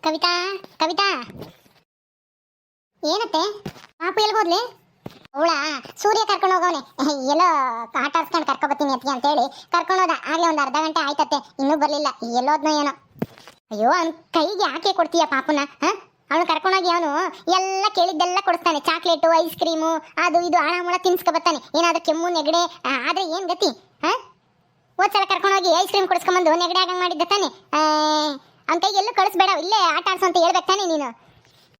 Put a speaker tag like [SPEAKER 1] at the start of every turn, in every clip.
[SPEAKER 1] ಕವಿತಾ ಕವಿತಾ ಏನತ್ತೆ ಪಾಪು ಎಲ್ಗೋದ್ಲಿ ಅವಳ ಸೂರ್ಯ ಕರ್ಕೊಂಡು ಹೋಗವನೆ ಎಲ್ಲೋ ಆಟ ಆಡ್ಸ್ಕೊಂಡು ಕರ್ಕೊಬತ್ತೀನಿ ಅತ್ಗೆ ಅಂತೇಳಿ ಕರ್ಕೊಂಡು ಹೋದ ಆಗ್ಲೇ ಒಂದು ಅರ್ಧ ಗಂಟೆ ಆಯ್ತತ್ತೆ ಇನ್ನೂ ಬರಲಿಲ್ಲ ಎಲ್ಲೋದ್ನೋ ಏನೋ ಅಯ್ಯೋ ಅವ್ನ ಕೈಗೆ ಯಾಕೆ ಕೊಡ್ತೀಯ ಪಾಪುನ ಅವನು ಕರ್ಕೊಂಡೋಗಿ ಅವನು ಎಲ್ಲ ಕೇಳಿದ್ದೆಲ್ಲ ಕೊಡಿಸ್ತಾನೆ ಚಾಕ್ಲೇಟು ಐಸ್ ಕ್ರೀಮು ಅದು ಇದು ಆಳ ಮುಳ ತಿನ್ಸ್ಕೊಬತ್ತಾನೆ ಏನಾದ್ರೂ ಕೆಮ್ಮು ನೆಗಡೆ ಆದ್ರೆ ಏನ್ ಗತಿ ಹೋದ್ಸಲ ಕರ್ಕೊಂಡೋಗಿ ಐಸ್ ಕ್ರೀಮ್ ಕೊಡಿಸ್ಕೊಂಬಂದು ನೆಗಡೆ ಆಗಂಗ್ ಮಾಡಿದ್ದ ತಾನೆ ಅವ್ನ ಕೈಗೆ ಎಲ್ಲೂ ಕಳಿಸ್ಬೇಡ ಇಲ್ಲೇ ಆಟ ಆಡ್ಸು ಅಂತ ಹೇಳ್ಬೇಕು ತಾನೆ ನೀನು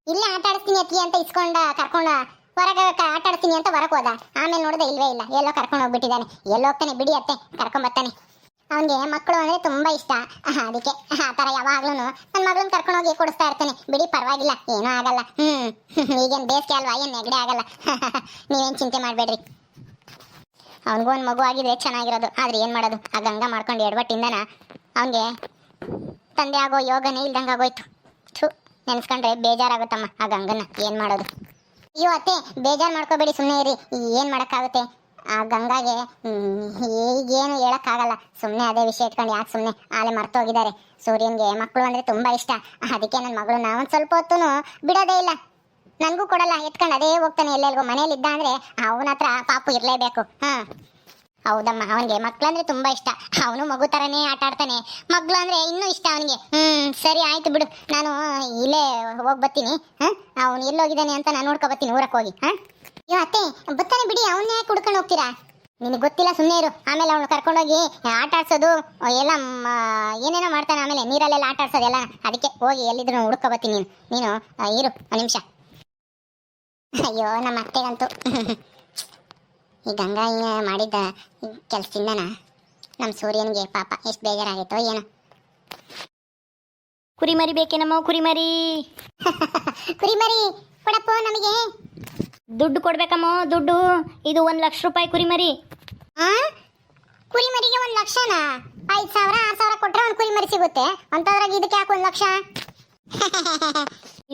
[SPEAKER 1] ಇಲ್ಲೇ ಆಟ ಆಡಿಸ್ತೀನಿ ಅತ್ತಿ ಅಂತ ಇಸ್ಕೊಂಡ ಕರ್ಕೊಂಡ ಹೊರಗೆ ಆಟ ಆಡ್ತೀನಿ ಅಂತ ಹೊರಗೆ ಹೋದ ಆಮೇಲೆ ನೋಡಿದೆ ಇಲ್ವೇ ಇಲ್ಲ ಎಲ್ಲೋ ಕರ್ಕೊಂಡು ಹೋಗ್ಬಿಟ್ಟಿದ್ದಾನೆ ಎಲ್ಲೋ ಹೋಗ್ತಾನೆ ಬಿಡಿ ಅತ್ತೆ ಕರ್ಕೊಂಬರ್ತಾನೆ ಅವನಿಗೆ ಮಕ್ಕಳು ಅಂದ್ರೆ ತುಂಬಾ ಇಷ್ಟ ಅದಕ್ಕೆ ಆ ಥರ ಯಾವಾಗ್ಲೂ ನನ್ನ ಮಗಳನ್ನ ಕರ್ಕೊಂಡೋಗಿ ಕೊಡಿಸ್ತಾ ಇರ್ತಾನೆ ಬಿಡಿ ಪರವಾಗಿಲ್ಲ ಏನೂ ಆಗಲ್ಲ ಈಗೇನು ಬೇಸಿಗೆ ಅಲ್ವಾ ಏನು ನೆಗಡೆ ಆಗಲ್ಲ ನೀವೇನು ಚಿಂತೆ ಮಾಡಬೇಡ್ರಿ ಅವನಿಗೂ ಒಂದು ಮಗು ಆಗಿದ್ರೆ ಚೆನ್ನಾಗಿರೋದು ಆದ್ರೆ ಏನು ಮಾಡೋದು ಆ ಗಂಗಾ ಮಾಡ್ಕೊಂಡು ಎಡವಟ್ಟಿಂದನ ಅವನಿಗೆ ತಂದೆ ಆಗೋ ಯೋಗನೇ ಇಲ್ದಂಗೆ ಆಗೋಯ್ತು ನೆನೆಸ್ಕೊಂಡ್ರೆ ಬೇಜಾರಾಗುತ್ತಮ್ಮ ಆ ಗಂಗನ್ನ ಏನು ಮಾಡೋದು ಅಯ್ಯೋ ಅತ್ತೆ ಬೇಜಾರು ಮಾಡ್ಕೋಬೇಡಿ ಸುಮ್ಮನೆ ಇರಿ ಏನು ಮಾಡೋಕ್ಕಾಗುತ್ತೆ ಆ ಗಂಗಾಗೆ ಈಗೇನು ಹೇಳೋಕ್ಕಾಗಲ್ಲ ಸುಮ್ಮನೆ ಅದೇ ವಿಷಯ ಇಟ್ಕೊಂಡು ಯಾಕೆ ಸುಮ್ಮನೆ ಆಲೆ ಮರ್ತೋಗಿದ್ದಾರೆ ಸೂರ್ಯನ್ಗೆ ಮಕ್ಕಳು ಅಂದರೆ ತುಂಬ ಇಷ್ಟ ಅದಕ್ಕೆ ನನ್ನ ಮಗಳನ್ನ ಒಂದು ಸ್ವಲ್ಪ ಹೊತ್ತು ಬಿಡೋದೇ ಇಲ್ಲ ನನಗೂ ಕೊಡಲ್ಲ ಎತ್ಕೊಂಡು ಅದೇ ಹೋಗ್ತಾನೆ ಎಲ್ಲೆಲ್ಗೋ ಮನೇಲಿ ಇದ್ದ ಅಂದರೆ ಅವನ ಹತ್ರ ಪಾಪು ಇರಲೇಬೇಕು ಹೌದಮ್ಮ ಅವನಿಗೆ ಮಕ್ಕಳಂದ್ರೆ ತುಂಬ ಇಷ್ಟ ಅವನು ಮಗು ಥರನೇ ಆಟ ಆಡ್ತಾನೆ ಮಗಳು ಅಂದರೆ ಇನ್ನೂ ಇಷ್ಟ ಅವನಿಗೆ ಸರಿ ಆಯ್ತು ಬಿಡು ನಾನು ಇಲ್ಲೇ ಹೋಗಿ ಬರ್ತೀನಿ ಅವನು ಎಲ್ಲೋಗಿದ್ದಾನೆ ಅಂತ ನಾನು ನೋಡ್ಕೊಬತ್ತೀನಿ ಊರಕ್ಕೆ ಹೋಗಿ ಅಯ್ಯೋ ಅತ್ತೆ ಬರ್ತಾನೆ ಬಿಡಿ ಅವನ್ನೇ ಕುಡ್ಕೊಂಡು ಹೋಗ್ತೀರಾ ನಿನಗೆ ಗೊತ್ತಿಲ್ಲ ಸುಮ್ಮನೆ ಇರು ಆಮೇಲೆ ಅವನು ಕರ್ಕೊಂಡೋಗಿ ಆಟ ಆಡ್ಸೋದು ಎಲ್ಲ ಏನೇನೋ ಮಾಡ್ತಾನೆ ಆಮೇಲೆ ನೀರಲ್ಲೆಲ್ಲ ಆಟ ಆಡ್ಸೋದೆಲ್ಲ ಅದಕ್ಕೆ ಹೋಗಿ ಎಲ್ಲಿದ್ರು ಹುಡ್ಕೊಬತ್ತೀನಿ ನೀನು ಇರು ಒಂದು ನಿಮಿಷ ಅಯ್ಯೋ ನಮ್ಮ ಅತ್ತೆಗಂತೂ ಈ ಗಂಗಾ ಮಾಡಿದ್ದ ಕೆಲಸದಿಂದನ ನಮ್ಮ ಸೂರ್ಯನಿಗೆ ಪಾಪ ಎಷ್ಟು ಬೇಜಾರಾಗಿತ್ತೋ ಏನೋ
[SPEAKER 2] ಕುರಿಮರಿ ಬೇಕೇನಮ್ಮ ಕುರಿಮರಿ
[SPEAKER 1] ಕುರಿಮರಿ ಕೊಡಪ್ಪೋ ನಮಗೆ
[SPEAKER 2] ದುಡ್ಡು ಕೊಡ್ಬೇಕಮ್ಮ ದುಡ್ಡು ಇದು 1,00,000 ರೂಪಾಯಿ ಕುರಿಮರಿ
[SPEAKER 1] ಕುರಿಮರಿಗೆ 1,00,000ನಾ 5,000 6,000 ಕೊಟ್ರೆ ಒಂದು ಕುರಿಮರಿ ಸಿಗುತ್ತೆ ಅಂತದ್ರಾಗ ಇದಕ್ಕೆ ಯಾಕೆ 1,00,000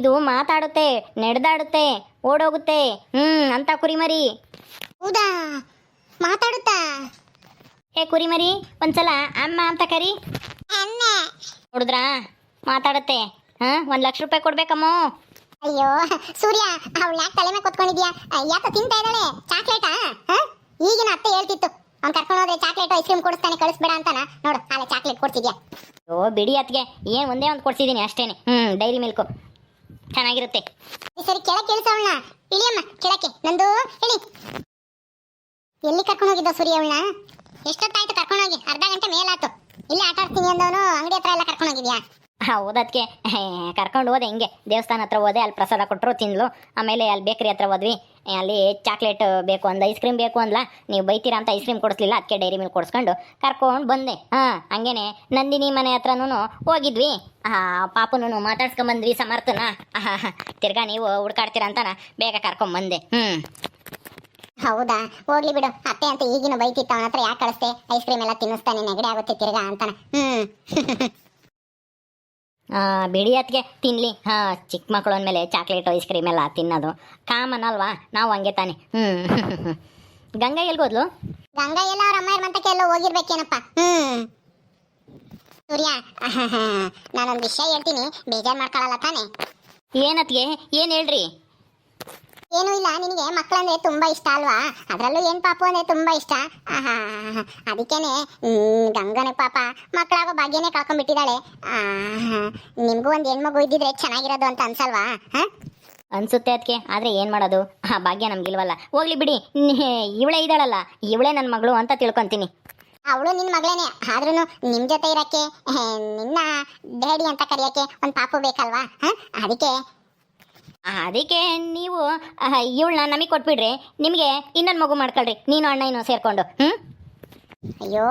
[SPEAKER 2] ಇದು ಮಾತಾಡುತ್ತೆ ನಡೆದಾಡುತ್ತೆ ಓಡೋಗುತ್ತೆ ಅಂತ ಕುರಿಮರಿ
[SPEAKER 1] ಹೌದಾ ಮಾತಾಡುತ್ತಾ
[SPEAKER 2] ಹೇ ಕುರಿಮರಿ ಒಂದ್ಸಲ ಅಮ್ಮ ಅಂತ ಕರಿ ನೋಡಿದ್ರಾ ಮಾತಾಡುತ್ತೆ 1,00,000 ರೂಪಾಯಿ ಕೊಡ್ಬೇಕಮ್ಮ
[SPEAKER 1] ಅಯ್ಯೋ ಸೂರ್ಯ ಅವಳು ಯಾಕೆ ತಲೆ ಮೇಲೆ ಕೊತ್ಕೊಂಡಿದ್ಯಾ ಯಾಕೆ ತಿಂತಾ ಇದ್ದಾಳೆ ಚಾಕ್ಲೇಟಾ ಈಗಿನ ಅತ್ತೆ ಹೇಳ್ತಿತ್ತು ಅವ್ನು ಕರ್ಕೊಂಡು ಹೋದ್ರೆ ಚಾಕ್ಲೇಟ್ ಐಸ್ ಕ್ರೀಮ್ ಕೊಡಿಸ್ತಾನೆ ಕಳಿಸ್ಬೇಡ ಅಂತಾನ ನೋಡು ಅಲ್ಲ ಚಾಕ್ಲೇಟ್ ಕೊಡ್ತಿದ್ಯಾ
[SPEAKER 2] ಓ ಬಿಡಿ ಅತ್ಗೆ ಏನು ಒಂದೇ ಒಂದು ಕೊಡ್ಸಿದ್ದೀನಿ ಅಷ್ಟೇನೆ ಡೈರಿ ಮಿಲ್ಕು ಚೆನ್ನಾಗಿರುತ್ತೆ
[SPEAKER 1] ಸರಿ ಕೆಳಕ್ಕೆ ಇಳಿಸವಳನ್ನ ಇಳಿಯಮ್ಮ ಕೆಳಕ್ಕೆ ನಂದು ಇಳಿ ಎಲ್ಲಿ ಕರ್ಕೊಂಡು ಹೋಗಿದ್ದ ಸೂರ್ಯ ಅವಳನ್ನ ಎಷ್ಟೊತ್ತಾಯ್ತು ಕರ್ಕೊಂಡೋಗಿ ಅರ್ಧ ಗಂಟೆ ಮೇಲಾಯ್ತು ಇಲ್ಲಿ ಆಟ ಆಡ್ತೀನಿ ಅಂದವನು ಅಂಗಡಿ ಹತ್ರ ಎಲ್ಲ ಕರ್ಕೊಂಡು ಹೋಗಿದ್ಯಾ
[SPEAKER 2] ಹೌದಕ್ಕೆ ಕರ್ಕೊಂಡು ಹೋದೆ ಹಿಂಗೆ ದೇವಸ್ಥಾನ ಹತ್ರ ಹೋದೆ ಅಲ್ಲಿ ಪ್ರಸಾದ ಕೊಟ್ಟರು ತಿಂದ್ಲು ಆಮೇಲೆ ಅಲ್ಲಿ ಬೇಕ್ರಿ ಹತ್ರ ಹೋದ್ವಿ ಅಲ್ಲಿ ಚಾಕ್ಲೇಟ್ ಬೇಕು ಅಂದ ಐಸ್ ಕ್ರೀಮ್ ಬೇಕು ಅಂದ್ಲ ನೀವು ಬೈತೀರಾ ಅಂತ ಐಸ್ ಕ್ರೀಮ್ ಕೊಡಿಸ್ಲಿಲ್ಲ ಅದಕ್ಕೆ ಡೈರಿ ಮಿಲ್ಕ್ ಕೊಡಿಸ್ಕೊಂಡು ಕರ್ಕೊಂಡು ಬಂದೆ ಹಂಗೇನೆ ನಂದಿನಿ ಮನೆ ಹತ್ರನೂ ಹೋಗಿದ್ವಿ ಪಾಪುನು ಮಾತಾಡ್ಸ್ಕೊಂಬಂದ್ವಿ ಸಮರ್ಥನ ತಿರ್ಗಾ ನೀವು ಹುಡ್ಕಾಡ್ತೀರಾ ಅಂತಾನ ಬೇಗ ಕರ್ಕೊಂಬಂದೆ
[SPEAKER 1] ಹೌದಾ ಹೋಗ್ಲಿ ಬಿಡು ಅತ್ತೆ ಅಂತ ಈಗಿನ ಬೈತಿತ್ತು ಅವನ ಹತ್ರ ಯಾಕೆ ಕಳಿಸ್ತೆ ಐಸ್ ಕ್ರೀಮ್ ಎಲ್ಲ ತಿನ್ನಿಸ್ತಾನೆ ನೆಗಡಿ ಆಗುತ್ತೆ ತಿರ್ಗಾ ಅಂತಾನ
[SPEAKER 2] ಬಿಡಿ ಅದಕ್ಕೆ ತಿನ್ಲಿ ಚಿಕ್ಕ ಮಕ್ಕಳು ಅಂದಮೇಲೆ ಚಾಕ್ಲೇಟ್ ಐಸ್ ಕ್ರೀಮ್ ಎಲ್ಲ ತಿನ್ನೋದು ಕಾಮನ್ ಅಲ್ವಾ ನಾವು ಹಂಗೆ ತಾನೆ ಗಂಗಾ ಎಲ್ಗೋದ್ಲು
[SPEAKER 1] ಗಂಗಾ ಎಲ್ಲ ಅವ್ರ ಅಮ್ಮ ಮಂತಕ್ಕೆ ಎಲ್ಲ ಹೋಗಿರ್ಬೇಕೇನಪ್ಪ ಸೂರ್ಯ ನಾನೊಂದು ವಿಷಯ ಹೇಳ್ತೀನಿ ಬೇಜಾರು ಮಾಡ್ಕೊಳ್ಳಲ್ಲ ತಾನೆ
[SPEAKER 2] ಏನತ್ಗೆ ಏನು ಹೇಳ್ರಿ
[SPEAKER 1] ಏನೂ ಇಲ್ಲ ನಿನಗೆ ಮಕ್ಕಳಂದ್ರೆ ತುಂಬಾ ಇಷ್ಟ ಅಲ್ವಾ ಅದರಲ್ಲೂ ಏನು ಪಾಪು ಅಂದ್ರೆ ತುಂಬಾ ಇಷ್ಟ ಅದಕ್ಕೇನೆ ಗಂಗನ ಪಾಪ ಮಕ್ಕಳಾಗೋ ಭಾಗ್ಯನೇ ಕಳ್ಕೊಂಡ್ಬಿಟ್ಟಿದ್ದಾಳೆ ನಿಮ್ಗೂ ಒಂದು ಹೆಣ್ಮಗು ಇದ್ದಿದ್ರೆ ಚೆನ್ನಾಗಿರೋದು ಅಂತ ಅನ್ಸಲ್ವಾ
[SPEAKER 2] ಅನ್ಸುತ್ತೆ ಅದಕ್ಕೆ ಆದರೆ ಏನು ಮಾಡೋದು ಭಾಗ್ಯ ನಮ್ಗಿಲ್ವಲ್ಲ ಹೋಗ್ಲಿ ಬಿಡಿ ಇವಳೇ ಇದ್ದಾಳಲ್ಲ ಇವಳೇ ನನ್ನ ಮಗಳು ಅಂತ ತಿಳ್ಕೊತೀನಿ
[SPEAKER 1] ಅವಳು ನಿನ್ನ ಮಗಳೇನೆ ಆದ್ರೂ ನಿಮ್ಮ ಜೊತೆ ಇರೋಕ್ಕೆ ನಿನ್ನ ಡ್ಯಾಡಿ ಅಂತ ಕರೆಯೋಕ್ಕೆ ಒಂದು ಪಾಪು ಬೇಕಲ್ವಾ
[SPEAKER 2] ಅದಕ್ಕೆ ನೀವು ಇವಳನ್ನ ನಮಗೆ ಕೊಟ್ಬಿಡ್ರಿ ನಿಮಗೆ ಇನ್ನೊಂದು ಮಗು ಮಾಡ್ಕೊಳ್ರಿ ನೀನು ಅಣ್ಣ ಇನ್ನೂ ಸೇರ್ಕೊಂಡು
[SPEAKER 1] ಅಯ್ಯೋ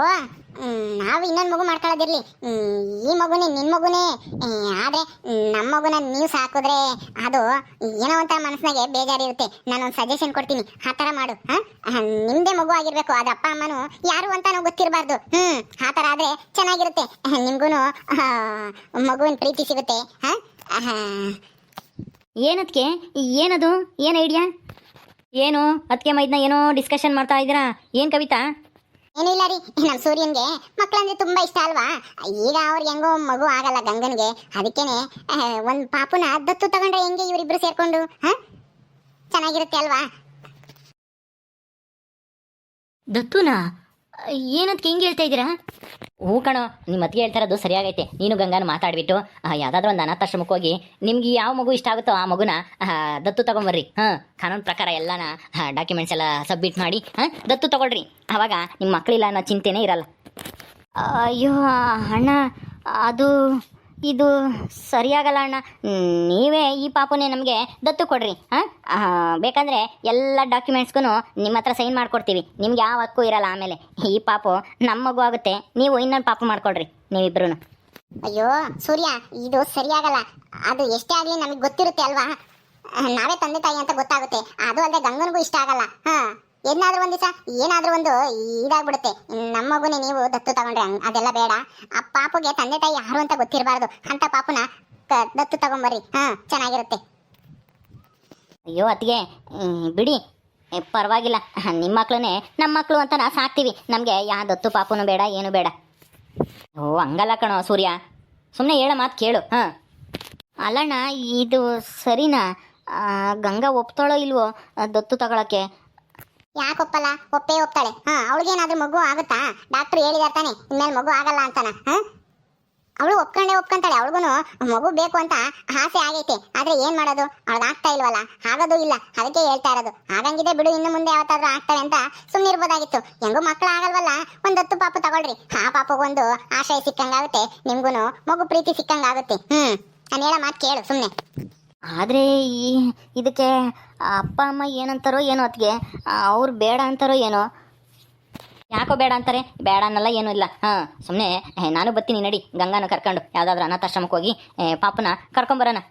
[SPEAKER 1] ನಾವು ಇನ್ನೊಂದು ಮಗು ಮಾಡ್ಕೊಳ್ಳೋದಿರ್ಲಿ ಈ ಮಗುನೇ ನಿನ್ನ ಮಗುನೇ ಆದರೆ ನಮ್ಮ ಮಗುನ ನೀವು ಸಾಕಿದ್ರೆ ಅದು ಏನೋ ಒಂಥರ ಮನಸ್ಸಿನಾಗೆ ಬೇಜಾರಿರುತ್ತೆ ನಾನೊಂದು ಸಜೆಷನ್ ಕೊಡ್ತೀನಿ ಆ ಥರ ಮಾಡು ನಿಮ್ಮದೇ ಮಗು ಆಗಿರಬೇಕು ಅದು ಅಪ್ಪ ಅಮ್ಮನೂ ಯಾರು ಅಂತ ನಾವು ಗೊತ್ತಿರಬಾರ್ದು ಆ ಥರ ಆದರೆ ಚೆನ್ನಾಗಿರುತ್ತೆ ನಿಮಗೂ ಮಗುವಿನ ಪ್ರೀತಿ ಸಿಗುತ್ತೆ
[SPEAKER 2] ಏನದಕ್ಕೆ ಏನದು ಏನು ಐಡಿಯಾ ಏನು ಅದಕ್ಕೆ ಮೈದನ್ನ ಏನೋ ಡಿಸ್ಕಷನ್ ಮಾಡ್ತಾ ಇದ್ದೀರಾ ಏನು ಕವಿತಾ
[SPEAKER 1] ಏನೂ ಇಲ್ಲ ರೀ, ನಮ್ಮ ಸೂರ್ಯನ್ಗೆ ಮಕ್ಕಳಂದ್ರೆ ತುಂಬಾ ಇಷ್ಟ ಅಲ್ವಾ. ಈಗ ಅವ್ರಿಗೆ ಹೆಂಗೋ ಮಗು ಆಗಲ್ಲ ಗಂಗನ್ಗೆ, ಅದಕ್ಕೇನೆ ಒಂದ್ ಪಾಪುನ ದತ್ತು ತಗೊಂಡ್ರೆ ಹೆಂಗೆ ಇವರಿಬ್ರು ಸೇರ್ಕೊಂಡು ಚೆನ್ನಾಗಿರುತ್ತೆ ಅಲ್ವಾ.
[SPEAKER 2] ದತ್ತುನಾ? ಏನದಕ್ಕೆ ಹಿಂಗೆ ಹೇಳ್ತಾ ಇದ್ದೀರಾ? ಹ್ಞೂ ಕಣೋ, ನಿಮ್ಮ ಅತ್ತಿಗೆ ಹೇಳ್ತಾರದು ಸರಿಯಾಗೈತೆ. ನೀನು ಗಂಗಾನು ಮಾತಾಡ್ಬಿಟ್ಟು ಯಾವುದಾದ್ರೂ ಒಂದು ಅನಾಥಾಶ್ರಮಕ್ಕೆ ಹೋಗಿ ನಿಮ್ಗೆ ಯಾವ ಮಗು ಇಷ್ಟ ಆಗುತ್ತೋ ಆ ಮಗುನ ದತ್ತು ತಗೊಂಬರ್ರಿ. ಕಾನೂನು ಪ್ರಕಾರ ಎಲ್ಲನ ಡಾಕ್ಯುಮೆಂಟ್ಸ್ ಎಲ್ಲ ಸಬ್ಮಿಟ್ ಮಾಡಿ ದತ್ತು ತಗೊಳ್ರಿ. ಆವಾಗ ನಿಮ್ಮ ಮಕ್ಕಳಿಲ್ಲ ಅನ್ನೋ ಚಿಂತೆನೇ ಇರಲ್ಲ. ಅಯ್ಯೋ ಅಣ್ಣ, ಅದು ಇದು ಸರಿಯಾಗಲ್ಲ ಅಣ್ಣ. ನೀವೇ ಈ ಪಾಪುನೇ ನಮಗೆ ದತ್ತು ಕೊಡ್ರಿ. ಬೇಕಂದರೆ ಎಲ್ಲ ಡಾಕ್ಯುಮೆಂಟ್ಸ್ಗೂ ನಿಮ್ಮ ಹತ್ರ ಸೈನ್ ಮಾಡಿಕೊಡ್ತೀವಿ. ನಿಮ್ಗೆ ಯಾವ ಹಕ್ಕು ಇರಲ್ಲ. ಆಮೇಲೆ ಈ ಪಾಪು ನಮ್ಮ ಮಗು ಆಗುತ್ತೆ, ನೀವು ಇನ್ನೊಂದು ಪಾಪು ಮಾಡ್ಕೊಡ್ರಿ ನೀವಿಬ್ರು.
[SPEAKER 1] ಅಯ್ಯೋ ಸೂರ್ಯ, ಇದು ಸರಿಯಾಗಲ್ಲ. ಅದು ಎಷ್ಟೇ ಆಗಲಿ ನಮಗೆ ಗೊತ್ತಿರುತ್ತೆ ಅಲ್ವಾ, ನಾವೇ ತಂದೆ ತಾಯಿ ಅಂತ ಗೊತ್ತಾಗುತ್ತೆ. ಅದು ಅಲ್ಲದೆ ಗಂಗನಿಗೂ ಇಷ್ಟ ಆಗಲ್ಲ. ಏನಾದ್ರೂ ಒಂದ್ ದಿವಸ ಏನಾದ್ರೂ ಒಂದು ಇದಾಗ್ಬಿಡುತ್ತೆ. ನಮ್ಮ ಮಗುನೇ ನೀವು ದತ್ತು ತಗೊಂಡ್ರೆ ಅದೆಲ್ಲ ಬೇಡ. ಆ ಪಾಪುಗೆ ತಂದೆ ತಾಯಿ ಯಾರು ಅಂತ ಗೊತ್ತಿರಬಾರ್ದು. ಅಂತ ಪಾಪುನ ದತ್ತು ತಗೊಂಬರ್ರಿ, ಚೆನ್ನಾಗಿರುತ್ತೆ.
[SPEAKER 2] ಅಯ್ಯೋ ಅತ್ತಿಗೆ ಬಿಡಿ, ಪರವಾಗಿಲ್ಲ. ನಿಮ್ಮ ಮಕ್ಳನ್ನೇ ನಮ್ಮ ಮಕ್ಕಳು ಅಂತ ನಾ ಸಾಕ್ತೀವಿ. ನಮಗೆ ಯಾವ ದತ್ತು ಪಾಪುನು ಬೇಡ, ಏನು ಬೇಡ. ಓ ಹಂಗಲ್ಲ ಕಣೋ ಸೂರ್ಯ, ಸುಮ್ಮನೆ ಹೇಳೋ ಮಾತು ಕೇಳು. ಅಲ್ಲಣ್ಣ, ಇದು ಸರಿನಾ? ಗಂಗಾ ಒಪ್ತಾಳೋ ಇಲ್ವೋ ದತ್ತು ತಗೊಳಕ್ಕೆ?
[SPEAKER 1] ಯಾಕೊಪ್ಪಲ್ಲ, ಒಪ್ಪೇ ಒಪ್ತಾಳೆ. ಅವಳಿಗೇನಾದ್ರೂ ಮಗು ಆಗುತ್ತಾ? ಡಾಕ್ಟ್ರು ಹೇಳಿದಾರೆ ತಾನೆ ಇನ್ಮೇಲೆ ಮಗು ಆಗಲ್ಲ ಅಂತಾನ. ಅವಳು ಒಪ್ಕೊಂತಾಳೆ. ಅವಳಿಗೂ ಮಗು ಬೇಕು ಅಂತ ಆಸೆ ಆಗೈತೆ. ಆದ್ರೆ ಏನ್ ಮಾಡೋದು, ಅವಳಿಗೆ ಆಗ್ತಾ ಇಲ್ವಲ್ಲ, ಆಗೋದು ಇಲ್ಲ. ಅದಕ್ಕೆ ಹೇಳ್ತಾ ಇರೋದು. ಆಗಂಗಿದೆ ಬಿಡು, ಇನ್ನು ಮುಂದೆ ಯಾವತ್ತಾದ್ರೂ ಆಗ್ತವೆ ಅಂತ ಸುಮ್ಮನೆ ಇರ್ಬೋದಾಗಿತ್ತು. ಹೆಂಗೂ ಮಕ್ಕಳು ಆಗಲ್ವಲ್ಲ, ಒಂದ್ ದತ್ತು ಪಾಪು ತಗೊಳ್ರಿ. ಆ ಪಾಪಗೊಂದು ಆಶಯ ಸಿಕ್ಕಂಗಾಗುತ್ತೆ, ನಿಮ್ಗೂ ಮಗು ಪ್ರೀತಿ ಸಿಕ್ಕಂಗಾಗುತ್ತೆ. ನಾನು ಹೇಳೋ ಮಾತು ಕೇಳು ಸುಮ್ಮನೆ.
[SPEAKER 2] ಆದರೆ ಇದಕ್ಕೆ ಅಪ್ಪ ಅಮ್ಮ ಏನಂತಾರೋ ಏನೋ, ಅದಕ್ಕೆ ಅವ್ರು ಬೇಡ ಅಂತಾರೋ ಏನೋ. ಯಾಕೋ ಬೇಡ ಅಂತಾರೆ? ಬೇಡ ಅನ್ನಲ್ಲ, ಏನೂ ಇಲ್ಲ. ಸುಮ್ಮನೆ ನಾನು ಬರ್ತೀನಿ ನಡಿ, ಗಂಗಾನ ಕರ್ಕೊಂಡು ಯಾವುದಾದ್ರೂ ಅನಾಥಾಶ್ರಮಕ್ಕೆ ಹೋಗಿ ಪಾಪನ ಕರ್ಕೊಂಬರೋಣ.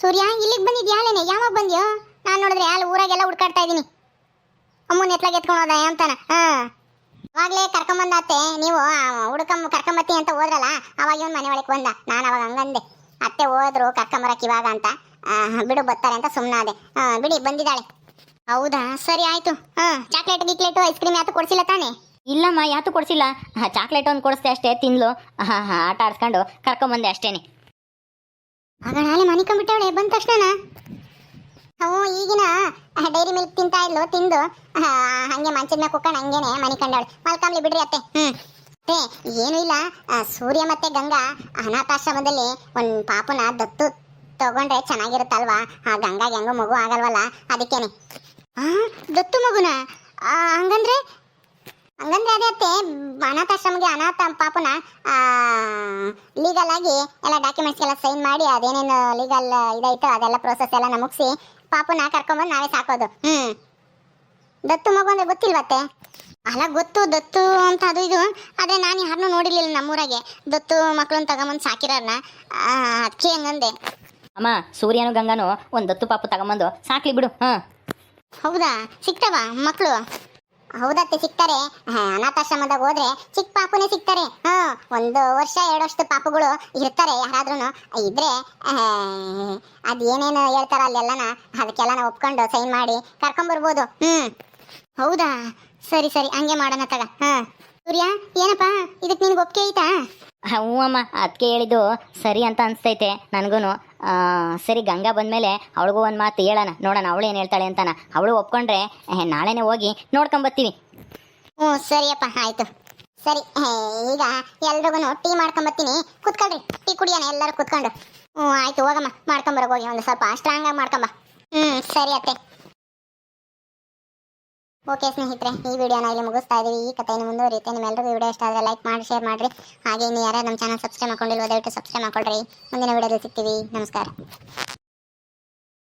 [SPEAKER 1] ಸೂರ್ಯ, ಇಲ್ಲಿಗೆ ಬಂದಿದ್ಯಾಲೇನೆ? ಯಾವಾಗ ಬಂದ್ಯೋ? ನಾನು ನೋಡಿದ್ರೆ ಅಲ್ಲಿ ಊರಾಗೆಲ್ಲ ಹುಡ್ಕಾಡ್ತಾ ಇದ್ದೀನಿ. ಅಮ್ಮನ ಎತ್ಲಾಗ ಎತ್ಕೊಂಡು ಹೋದ ಅಂತಾನ. ಅವಾಗಲೇ ಕರ್ಕೊಂಬಂದತ್ತೆ. ನೀವು ಕರ್ಕೊಂಬತ್ತಿ ಅಂತ ಹೋದ್ರಲ್ಲ, ಅವಾಗ ಇವನು ಮನೆ ಒಳಗೆ ಬಂದ. ನಾನು ಅವಾಗ ಹಂಗಂದೆ, ಅತ್ತೆ ಹೋದ್ರು ಕರ್ಕೊಂಬರಕ್ಕೆ ಇವಾಗ ಅಂತ. ಬಿಡು ಬರ್ತಾರೆ ಅಂತ ಸುಮ್ಮನಾದೆ. ಬಿಡಿ, ಬಂದಿದ್ದಾಳೆ. ಹೌದಾ, ಸರಿ ಆಯ್ತು. ಚಾಕ್ಲೇಟ್ ಗಿಕ್ಲೇಟು ಐಸ್ ಕ್ರೀಮ್ ಯಾತು ಕೊಡ್ಸಿಲ್ಲ ತಾನೆ?
[SPEAKER 2] ಇಲ್ಲಮ್ಮ, ಯಾತು ಕೊಡ್ಸಿಲ್ಲ. ಚಾಕ್ಲೇಟ್ ಒಂದು ಕೊಡಿಸ್ದೆ ಅಷ್ಟೇ, ತಿನ್ಲು. ಆಟ ಆಡ್ಸ್ಕೊಂಡು ಕರ್ಕೊಂಬಂದೆ ಅಷ್ಟೇನೆ.
[SPEAKER 1] ಆಗ ನಾಳೆ ಮನಿಕೊಂಡ್ಬಿಟ್ಟವಳೆ ಬಂದ ತಕ್ಷಣ. ನಾವು ಈಗಿನ ಡೈರಿ ಮಿಲ್ಕ್ ತಿಂತಾ ಇದ್ಲು, ತಿಂದು ಹಂಗೆ ಮಂಚದ ಮೇಲೆ ಕುಕ್ಕೊಂಡು ಹಂಗೇನೆ ಮನಿಕೊಂಡವಳೆ. ಮಲ್ಕಾಮ್ಲಿ ಬಿಡ್ರಿ ಅತ್ತೆ. ಅತ್ತೆ ಏನೂ ಇಲ್ಲ, ಸೂರ್ಯ ಮತ್ತೆ ಗಂಗಾ ಅನಾಥಾಶ್ರಮದಲ್ಲಿ ಒಂದು ಪಾಪುನ ದತ್ತು ತಗೊಂಡ್ರೆ ಚೆನ್ನಾಗಿರುತ್ತಲ್ವಾ. ಆ ಗಂಗಾಗೆ ಹೆಂಗೋ ಮಗು ಆಗಲ್ವಲ್ಲ, ಅದಕ್ಕೇನೆ. ದತ್ತು ಮಗುನ? ಹಂಗಂದ್ರೆ ಅದೇ ಅತ್ತೆ, ಅನಾಥಾಶ್ರಮಕ್ಕೆ ಅನಾಥ ಪಾಪುನ ಲೀಗಲ್ ಆಗಿ ಎಲ್ಲ ಡಾಕ್ಯುಮೆಂಟ್ಸ್ಗೆಲ್ಲ ಸೈನ್ ಮಾಡಿ, ಅದೇನೇನು ಲೀಗಲ್ ಇದೈತೋ ಅದೆಲ್ಲ ಪ್ರೋಸೆಸ್ ಎಲ್ಲ ಮುಗಿಸಿ ಪಾಪುನ ಕರ್ಕೊಂಬಂದು ನಾವೇ ಸಾಕೋದು. ದತ್ತು ಮಗು ಅಂದ್ರೆ ಗೊತ್ತಿಲ್ವತ್ತೆ? ಅಲ್ಲ ಗೊತ್ತು, ದತ್ತು ಅಂತ ಅದು ಇದು. ಅದೇ ನಾನು ಯಾರನ್ನೂ ನೋಡಿರ್ಲಿಲ್ಲ ನಮ್ಮೂರಾಗೆ ದತ್ತು ಮಕ್ಕಳನ್ನ ತಗೊಂಬಂದು ಸಾಕಿರೋರ್ನ. ಅದಕ್ಕೆ ಹಂಗಂದೆ.
[SPEAKER 2] ಅಮ್ಮ, ಸೂರ್ಯನು ಗಂಗಾನು ಒಂದು ದತ್ತು ಪಾಪು ತಗೊಂಬಂದು ಸಾಕ್ಲಿ ಬಿಡು.
[SPEAKER 1] ಹೌದಾ, ಸಿಗ್ತಾವ ಮಕ್ಕಳು? ಹೌದತ್ತೆ, ಸಿಗ್ತಾರೆ. ಅನಾಥಾಶ್ರಮದಾಗ ಹೋದ್ರೆ ಚಿಕ್ಕ ಪಾಪುನೇ ಸಿಗ್ತಾರೆ. 1 ವರ್ಷ 2 ವರ್ಷದ ಪಾಪುಗಳು ಇರ್ತಾರೆ. ಯಾರಾದ್ರೂ ಇದ್ರೆ ಅದೇನೇನು ಹೇಳ್ತಾರ ಅಲ್ಲೆಲ್ಲನ ಅದಕ್ಕೆಲ್ಲ ನಾವು ಒಪ್ಕೊಂಡು ಸೈನ್ ಮಾಡಿ ಕರ್ಕೊಂಬರ್ಬೋದು. ಹೌದಾ, ಸರಿ ಹಂಗೆ ಮಾಡೋಣ ತಗ. ಸೂರ್ಯ, ಏನಪ್ಪ ಇದಕ್ಕೆ ನಿನ್ಗೆ ಒಪ್ಪಿಗೆ ಐತಾ?
[SPEAKER 2] ಹ್ಞೂ ಅಮ್ಮ, ಅದಕ್ಕೆ ಹೇಳಿದ್ದು ಸರಿ ಅಂತ ಅನಿಸ್ತೈತೆ ನನಗೂ. ಸರಿ, ಗಂಗಾ ಬಂದಮೇಲೆ ಅವಳಿಗೂ ಒಂದು ಮಾತು ಹೇಳೋಣ, ನೋಡೋಣ ಅವಳು ಏನು ಹೇಳ್ತಾಳೆ ಅಂತಾನ. ಅವಳು ಒಪ್ಕೊಂಡ್ರೆ ನಾಳೆನೇ ಹೋಗಿ ನೋಡ್ಕೊಂಬರ್ತೀವಿ.
[SPEAKER 1] ಸರಿಯಪ್ಪ, ಆಯಿತು. ಸರಿ, ಈಗ ಎಲ್ರಿಗೂ ಟೀ ಮಾಡ್ಕೊಂಬರ್ತೀನಿ. ಕುತ್ಕೊಳ್ರಿ, ಟೀ ಕುಡಿಯೋಣ ಎಲ್ಲರೂ ಕುತ್ಕೊಂಡು. ಆಯಿತು, ಹೋಗಮ್ಮ ಮಾಡ್ಕೊಂಬರೋಕೆ ಹೋಗಿ. ಒಂದು ಸ್ವಲ್ಪ ಸ್ಟ್ರಾಂಗಾಗಿ ಮಾಡ್ಕೊಂಬ. ಸರಿ ಅತ್ತೆ. ಓಕೆ ಸ್ನೇಹಿತರೆ, ಈ ವಿಡಿಯೋನ ಇಲ್ಲಿ ಮುಗಿಸ್ತಾ ಇದೀವಿ. ಈ ಕಥೆಯನ್ನು ಮುಂದುವರಿಯುತ್ತೆ. ನಿಮ್ಮೆಲ್ಲರಿಗೂ ವಿಡಿಯೋ ಇಷ್ಟ ಆದರೆ ಲೈಕ್ ಮಾಡಿ, ಶೇರ್ ಮಾಡಿರಿ. ಹಾಗೆ ಇನ್ನು ಯಾರು ನಮ್ಮ ಚಾನಲ್ ಸಬ್ಸ್ಕ್ರೈಬ್ ಮಾಡ್ಕೊಂಡಿಲ್ವೋ ದಯವಿಟ್ಟು ಸಬ್ಸ್ಕ್ರೈಬ್ ಮಾಡ್ಕೊಳ್ರಿ. ಮುಂದಿನ ವಿಡಿಯೋದಲ್ಲಿ ಸಿಗ್ತೀವಿ. ನಮಸ್ಕಾರ.